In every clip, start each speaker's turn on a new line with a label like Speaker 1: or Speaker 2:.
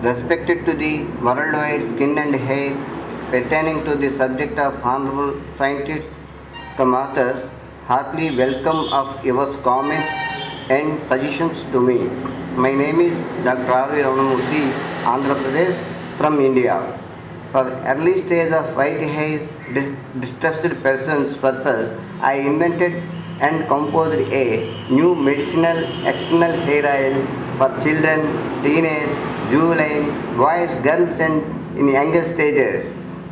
Speaker 1: Respected to the worldwide skin and hair pertaining to the subject of honorable scientists, authors, heartily welcome of your comments and suggestions to me. My name is Dr.R.V.Ramanamurthy, Andhrapradesh from India. For early stage of white hair distressed persons purpose, I invented and composed a new medicinal external hair oil for children, teenage, juvenile, boys, girls and in younger stages.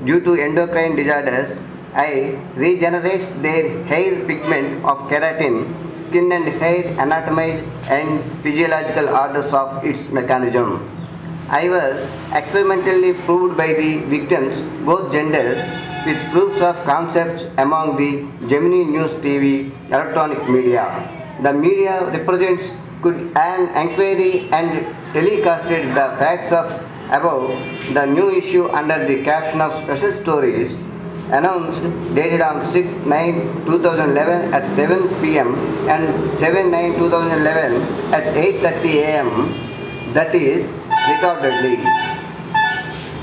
Speaker 1: Due to endocrine disorders, I regenerates their hair pigment of keratin, skin and hair anatomy and physiological orders of its mechanism. I was experimentally proved by the victims, both genders, with proofs of concepts among the Gemini News TV electronic media. The media represents could an inquiry and telecasted the facts of above the new issue under the caption of special stories announced dated on 6/9/2011 at 7 p.m. and 7/9/2011 at 8:30 a.m. that is recordedly.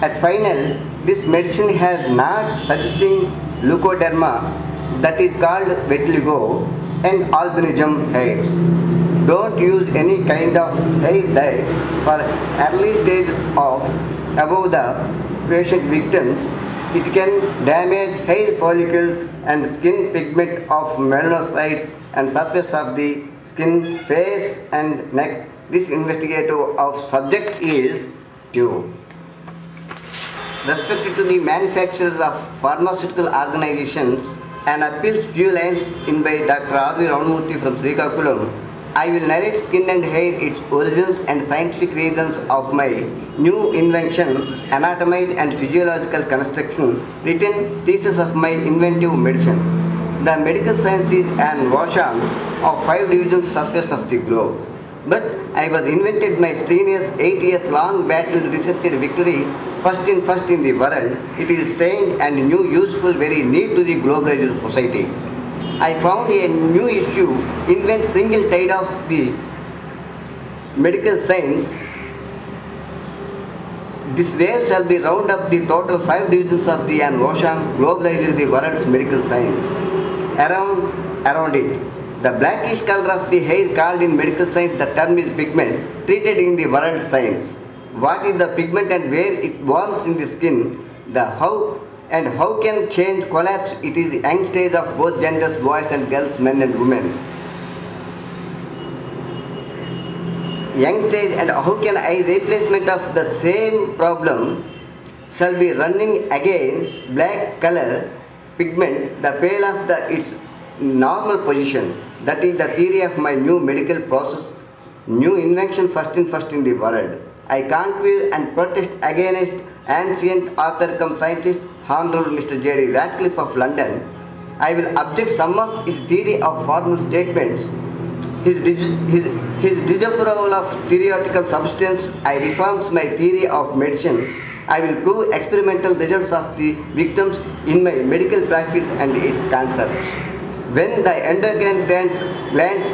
Speaker 1: At final, this medicine has not suggesting leukoderma that is called vitiligo and albinism hairs. Don't use any kind of hair dye for early stage of above the patient victims. It can damage hair follicles and skin pigment of melanocytes and surface of the skin, face and neck. This investigative of subject is due. Respected to the manufacturers of pharmaceutical organizations and appeals few lines in by Dr.R.V.Ramanamurthy from Srikakulam, I will narrate skin and hair, its origins and scientific reasons of my new invention, anatomy and physiological construction, written thesis of my inventive medicine. The medical science is an ocean of 5 divisions surface of the globe. But I was invented my strenuous 8 years long battle researched victory first in the world. It is strange and new, useful, very neat to the globalized society. I found a new issue, invent single tide of the medical science. This wave shall be round up the total 5 divisions of the an ocean, globalized the world's medical science. Around it. The blackish color of the hair called in medical science the term is pigment, treated in the world science. What is the pigment and where it forms in the skin, the how and how can change collapse, it is the young stage of both genders, boys and girls, men and women. Young stage and how can I replacement of the same problem shall be running again black color pigment, the pale of its normal position. That is the theory of my new medical process, new invention first in the world. I conquer and protest against ancient author come scientist Honorable Mr. J.D.Ratcliff of London. I will object some of his theory of formal statements, his disapproval of theoretical substance. I reforms my theory of medicine. I will prove experimental results of the victims in my medical practice and its concepts. When the endocrine glands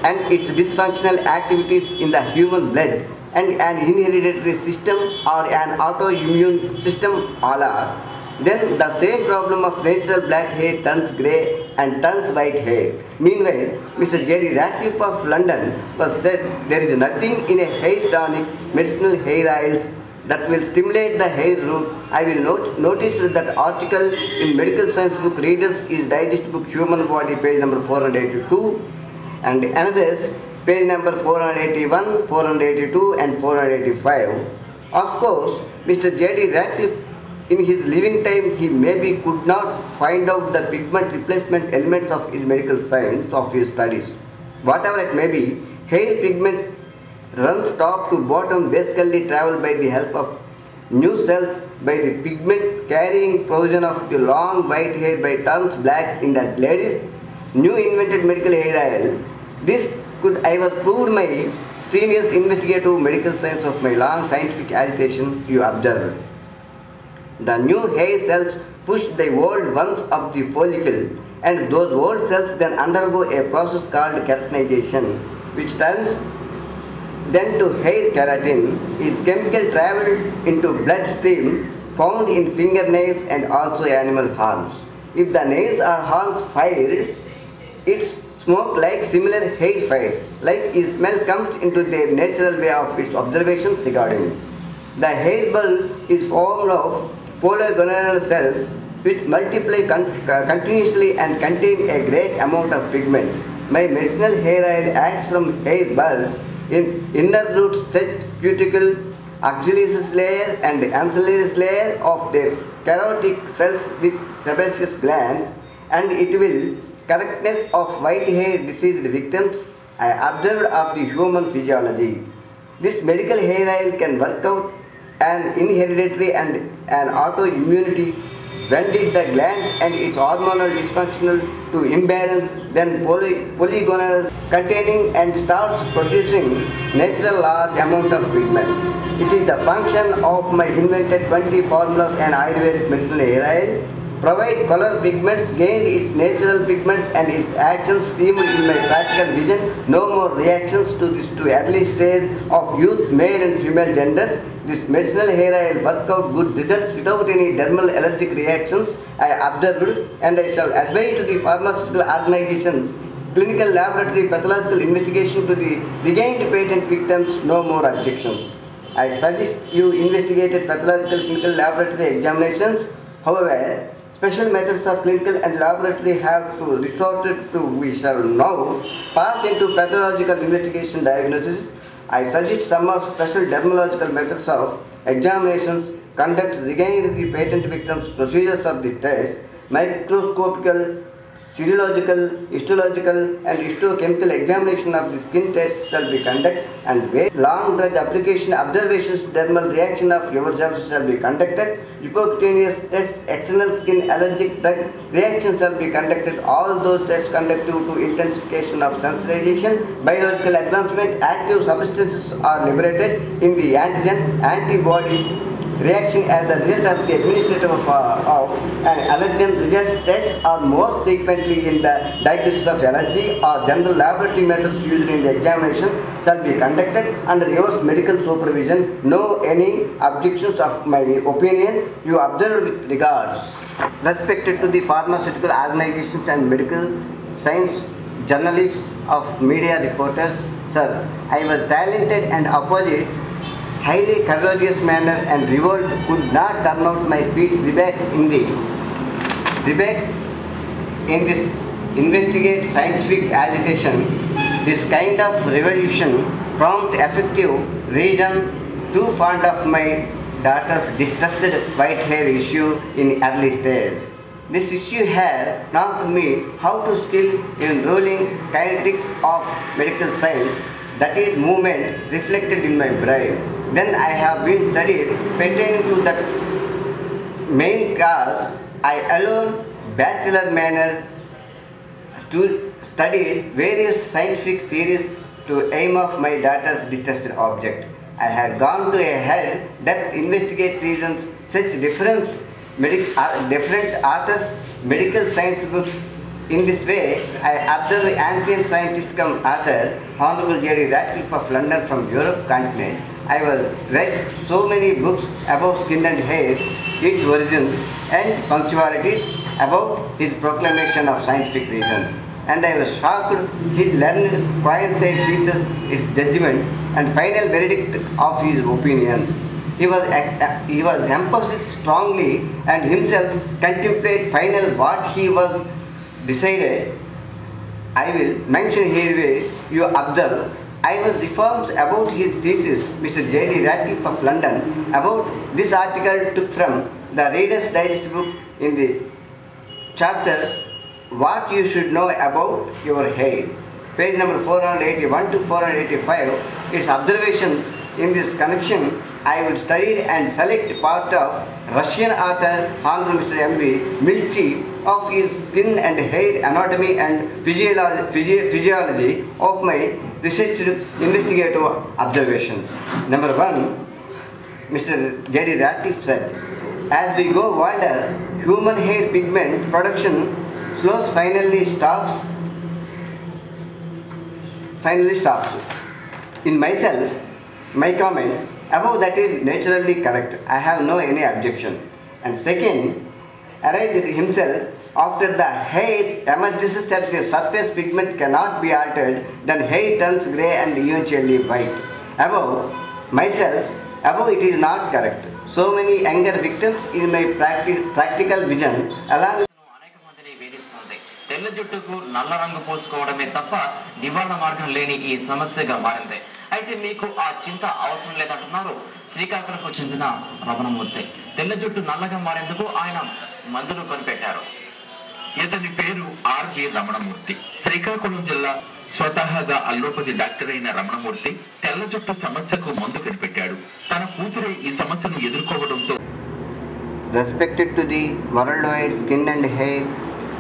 Speaker 1: and its dysfunctional activities in the human blood and an inherited system or an autoimmune system all are, then the same problem of natural black hair turns grey and turns white hair. Meanwhile, Mr. J.D.Ratcliff of London was said there is nothing in a hair tonic, medicinal hair oils that will stimulate the hair root. I will notice that article in Medical Science book Readers is Digest book Human Body page number 482 and another page number 481, 482 and 485. Of course, Mr. J.D.Ratcliff in his living time he maybe could not find out the pigment replacement elements of his medical science of his studies. Whatever it may be, hair pigment runs top to bottom, basically travel by the help of new cells by the pigment carrying provision of the long white hair by turns black in the ladies' new invented medical hair oil. This could I was proved my strenuous investigative medical science of my long scientific agitation you observed. The new hair cells push the old ones up the follicle and those old cells then undergo a process called keratinization which turns then to hair keratin, its chemical traveled into bloodstream found in fingernails and also animal horns. If the nails or horns fired, its smoke like similar hair fires, like its smell comes into their natural way of its observations regarding. The hair bulb is formed of polygonal cells which multiply continuously and contain a great amount of pigment. My medicinal hair oil acts from hair bulb in inner root set cuticle, axillary layer and ancillary layer of their carotid cells with sebaceous glands, and it will correctness of white hair disease victims I observed of the human physiology. This medical hair oil can work out an inheritatory and an autoimmunity. When did the glands and its hormonal dysfunctional to imbalance, then polygonal containing and starts producing natural large amount of pigment. It is the function of my invented 20 formulas and Ayurvedic medicinal hair oil. Provide color pigments, gained its natural pigments and its actions seemed in my practical vision. No more reactions to this to early stage of youth, male and female genders. This medicinal hair oil work out good results without any dermal allergic reactions I observed, and I shall advise to the pharmaceutical organizations, clinical laboratory pathological investigation to the regained patent victims, no more objections. I suggest you investigated pathological clinical laboratory examinations. However, special methods of clinical and laboratory have to resorted to. We shall now pass into pathological investigation diagnosis. I suggest some of special dermatological methods of examinations, conduct regained the patent victims, procedures of the test, microscopical, serological, histological and histochemical examination of the skin test shall be conducted, and very long drug application observations, dermal reaction of yourselves shall be conducted, hypocutaneous tests, external skin allergic drug reactions shall be conducted. All those tests conducted to intensification of sensitization, biological advancement, active substances are liberated in the antigen antibody reaction as the result of the administration of an allergen. Results tests are more frequently in the diagnosis of allergy or general laboratory methods used in the examination shall be conducted under your medical supervision. No any objections of my opinion. You observe with regards. Respected to the pharmaceutical organizations and medical science journalists of media reporters, sir, I was talented and opposite highly courageous manner and revolt could not turn out my feet debate in this investigate scientific agitation. This kind of revolution prompt effective reason too fond of my daughter's distressed white hair issue in early stage. This issue has taught me how to skill in ruling kinetics of medical science, that is movement reflected in my brain. Then I have been studied pertaining to the main cause. I alone, bachelor manner, studied various scientific theories to aim of my daughter's distressed object. I had gone to a hell depth investigate reasons such different authors, medical science books. In this way, I observed ancient scientist come author, Honorable J.D.Ratcliff of London from Europe continent. I was read so many books about skin and hair, its origins and punctualities, about his proclamation of scientific reasons. And I was shocked his learned coincide teaches his judgment and final verdict of his opinions. He was emphasized strongly and himself contemplate final what he was decided. I will mention here you observe. I was informed about his thesis, Mr. J.D.Ratcliff of London, about this article took from the Reader's Digest book in the chapter What You Should Know About Your Hair, page number 481 to 485. Its observations in this connection. I will study and select part of Russian author Honorable Mr. M.V. Milchi of his skin and hair anatomy and physiology of my research investigative observations. Number 1, Mr. J.D.Ratcliff said, as we go older, human hair pigment production slows finally stops. In myself, my comment above that is naturally correct. I have no any objection. And second, arised himself after the hair emerges at the surface pigment cannot be altered, then hair turns grey and eventually white. Above myself, above it is not correct. So many younger victims in my practical vision along
Speaker 2: తెల్ల జుట్టుకు నల్ల రంగు పోసుకోవడమే తప్ప నివారణ మార్గం లేని ఈ సమస్యగా మారింది. అయితే మీకు ఆ చింత అవసరం లేదంటున్నారు శ్రీకాకుళంకు చెందిన రమణమూర్తి. తెల్ల జుట్టు నల్లగా మారేందుకు ఆయన మందులు కనిపెట్టారు. ఇతని పేరు ఆర్.వి. రమణమూర్తి. శ్రీకాకుళం జిల్లా స్వతహాగా అల్లోపతి డాక్టర్ అయిన రమణమూర్తి తెల్ల జుట్టు సమస్యకు మందు కనిపెట్టాడు. తన కూతురే ఈ సమస్యను ఎదుర్కోవడంతో
Speaker 1: respected to the worldwide skin and hair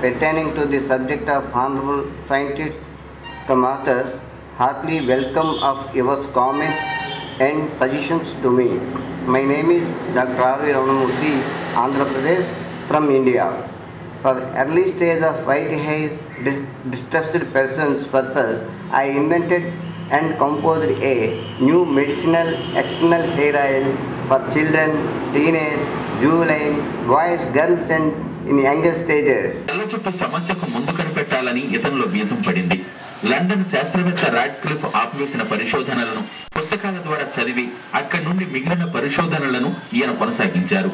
Speaker 1: pertaining to the subject of honorable scientists, come authors, heartily welcome of your comments and suggestions to me. My name is Dr.R.V.Ramanamurthy, Andhrapradesh from India. For early stage of white hair distressed persons purpose, I invented and composed a new medicinal external hair oil for children, teenage, juvenile, boys, girls and in younger stages.
Speaker 2: తెల్ల జుట్టు సమస్యకు ముందు కనిపెట్టాలని ఇతనిలో బీజం పడింది. London శాస్త్రవేత్త Radcliffe ఆపివేసిన పరిశోధనలను పుస్తకాల ద్వారా చదివి అక్కడి నుండి మిగిలిన పరిశోధనలను ఈయన కొనసాగించారు.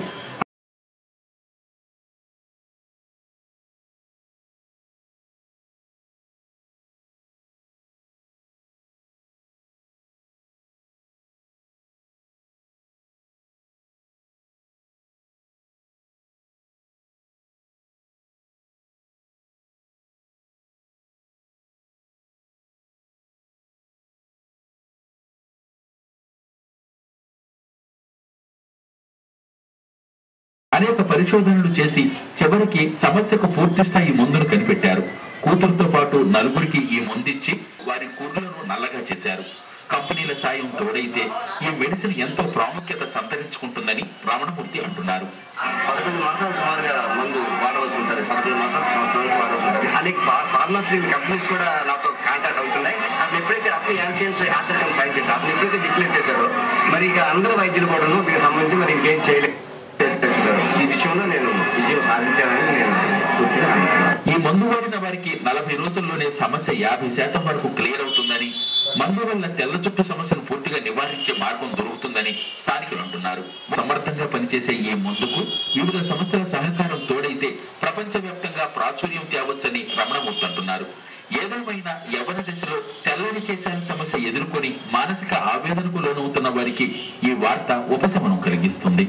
Speaker 2: అనేక పరిశోధనలు చేసి చివరికి సమస్యకు పూర్తి స్థాయి మందును కనిపెట్టారు. కూతురుతో పాటు నలుగురికి ఈ మందిచ్చి వారి కుర్రలను నల్లగా చేశారు. కంపెనీల సాయం తోడైతే ఈ మెడిసిన్ ఎంతో ప్రాముఖ్యత సంతరించుకుంటుందని రమణమూర్తి అంటున్నారు.
Speaker 1: 11 మాసాలు సుమారుగా మందు వాడవలసి ఉంటుంది. 11 మాసాలు సంవత్సరానికి వాడవలసి ఉంటుంది. అనేక ఫార్మసీ కంపెనీస్ కూడా నాతో కాంటాక్ట్ అవుతున్నాయి. అతను ఎప్పుడైతే అప్పుడు యాన్సియన్స్ ఆర్థికం సైంటిస్ట్ అతను ఎప్పుడైతే డిక్లేర్ చేశాడో మరి ఇక అందరూ వైద్యులు కూడా దీనికి సంబంధించి మరి ఇంకేం చేయలేదు. ఈ విషయంలో నేను విజయం సాధించాలని నేను
Speaker 2: ఈ మందు వాడిన వారికి 40 రోజుల్లోనే సమస్య 50% వరకు క్లియర్ అవుతుందని, మందు వల్ల తెల్ల చుట్టు సమస్యను పూర్తిగా నివారించే మార్గం దొరుకుతుందని స్థానికులు అంటున్నారు. సమర్థంగా పనిచేసే ఈ మందుకు వివిధ సంస్థల సహకారం తోడైతే ప్రపంచవ్యాప్తంగా ప్రాచుర్యం తేవచ్చని రమణమూర్తి అంటున్నారు. ఏదేమైనా యవ్వన దశలో తెల్లని కేశాల సమస్య ఎదుర్కొని మానసిక ఆవేదనకు లోనవుతున్న వారికి ఈ వార్త ఉపశమనం కలిగిస్తుంది.